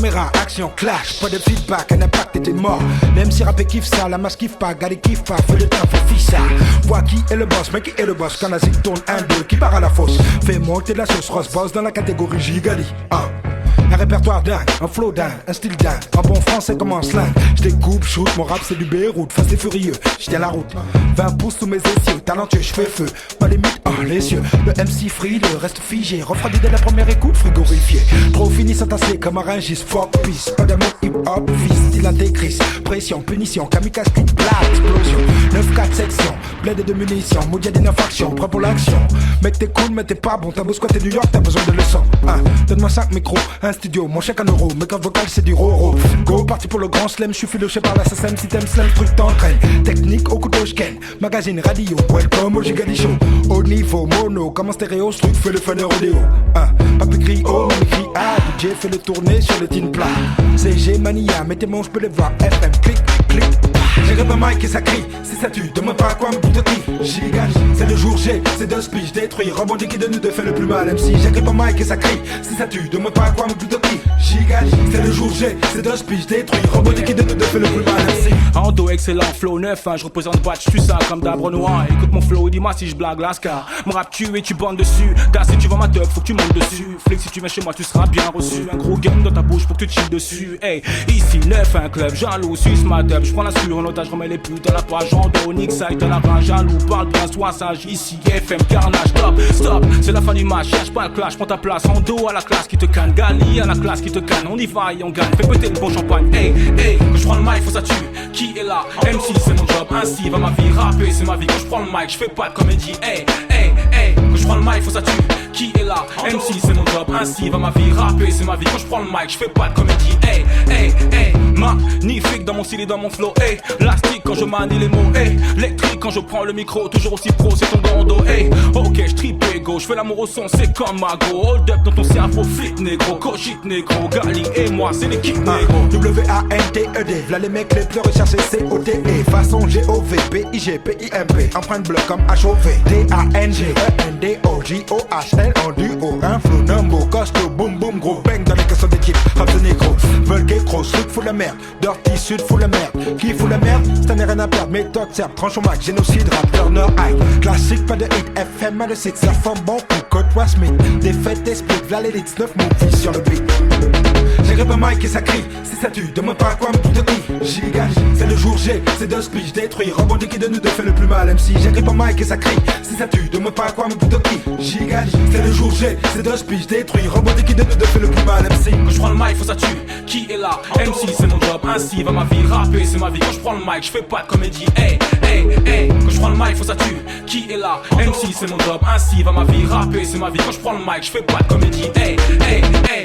Caméra, action, clash, pas de feedback, un impact était mort. Même si rappé kiffe ça, la masse kiffe pas, gars kiffe pas, fais le temps, fais fiche ça. Vois qui est le boss, mais qui est le boss, quand la zig tourne 1-2, qui part à la fosse. Fais monter la sauce rose, boss dans la catégorie gigali. Un répertoire dingue, un flow dingue, un style dingue. En bon français comme en slang. J'découpe, shoot, mon rap c'est du Beyrouth. Fast et furieux, j'tiens la route. 20 pouces sous mes essieux, talentueux, j'fais feu. Pas limite, les cieux. Le MC free, le reste figé. Refroidi dès la première écoute, frigorifié. Trop fini s'entasser comme un ringis, fuck peace. Pas d'amour hip-hop, fils, style intégriste. Pression, punition, kamikaze, clip, bla, explosion. 9-4 sections, bled de munitions. Moudiade d'une faction, prêt pour l'action. Mec t'es cool mais t'es pas bon, t'as beau squatter New York, t'as besoin de leçons. Donne-moi 5 micros, un studio, mon chèque en euros. Mes cordes vocales c'est du roro. Go, parti pour le grand slam, j'suis filoché par l'assassin. Si t'aimes slam, truc t'entraîne. Technique au couteau j'ken. Magazine radio, welcome au Gigali Show. Au niveau mono, comme en stéréo, ce truc fait le fun de rodéo. Papi crie oh, mamie crie ah. DJ fait le tourner sur le tin plat. CG Mania, mettez mon j'peux les voir. FM, clic, clic. J'ai pas Mike et ça crie, si ça tue, demande pas à quoi me de qui. Gigali, c'est le jour G, c'est deux speech, détruire, rebondir qui de nous deux fait le plus mal. MC, j'ai pas Mike et ça crie, si ça tue, demande pas à quoi me de qui. Gigali, c'est le jour G, c'est deux speech, détruire, rebondir qui de nous deux fait le plus mal. MC. Ando excellent, flow 9, je représente batch, tu ça comme d'Abre Noir. Écoute mon flow, dis-moi si je blague Lascar. Mon rap tu et tu bandes dessus. Gars, si tu vends ma teuf, faut que tu montes dessus. Flex, si tu viens chez moi, tu seras bien reçu. Un gros game dans ta bouche pour que tu chilles dessus. Hey, ici 9, un club jaloux, suce ma teuf. J'prends la sur en otage, remets les putes dans la page. Onyx, side dans la rage, jaloux. Parle bien, sois sage. Ici, FM, carnage, stop, stop. C'est la fin du match, cherche pas le clash, prends ta place. En dos à la classe qui te canne. Gali à la classe qui te canne. On y va et on gagne. Fais péter le bon champagne. Hey, hey, quand j'prends le mic, faut ça tue. Qui est là? MC, c'est mon job, ainsi va ma vie. Rapper, c'est ma vie. Quand j'prends le mic, j'fais pas de comédie. Hey, hey, hey, quand j'prends le mic, faut ça tue. Qui est là? MC, c'est mon job, ainsi va ma vie. Rapper, c'est ma vie. Quand j'prends le mic, j'fais pas de comédie. Hey, hey, hey, magnifique dans mon style et dans mon flow. Hey, plastique quand je manie les mots. Hey, électrique quand je prends le micro. Toujours aussi pro, c'est ton gando. Hey, ok, j'tripe ego, j'fais l'amour au son, c'est comme Mago. Hold up dans ton cerveau, flic négro, cogite négro. Gali et moi, c'est l'équipe négro. W-A-N-T-E-D, v'là les mecs les plus recherchés, C-O-T-E. Façon G-O-V, P-I-G-P-I-M-P. Empreinte bleu comme H-O-V. D-A-N-G, E-N-D-O-J-O-H-L en duo. Un flow, numbo, costaud, boum boum, gros bang dans les caissons d'équipe. Rap de négro, Volké, gros, sud, fout la merde. Dirty, sud, fout la merde. Qui fout la merde? C'est un rien à perdre, méthode serbe, tranche au max, génocide, rap, Turner, high. Classique, pas de hit, FM à le site, ça forme bon coup, Côte Smith. Défaite, esprit, v'là l'élite, 9 movies sur le beat. J'ai pas Mike et ça crie, si ça tue, demande pas à quoi me de qui. Gigali, c'est le jour G, c'est deux speech, détruire, rebondir qui de nous deux fait le plus mal. MC, j'ai pas Mike et ça crie, si ça tue, demande pas à quoi me de qui. Gigali, c'est le jour G, c'est deux speech, détruire, rebondir qui de nous deux fait le plus mal. MC, quand j'prends le mic, faut ça tue. Qui est là? MC, c'est mon job, ainsi va ma vie. Rapper, c'est ma vie. Quand j'prends le mic, j'fais pas de comédie. Hey, hey, hey, quand j'prends le mic, faut ça tue. Qui est là? MC, c'est mon job, ainsi va ma vie. Rapper, c'est ma vie. Quand j'prends le mic, j'fais pas de comédie. Hey, hey, hey.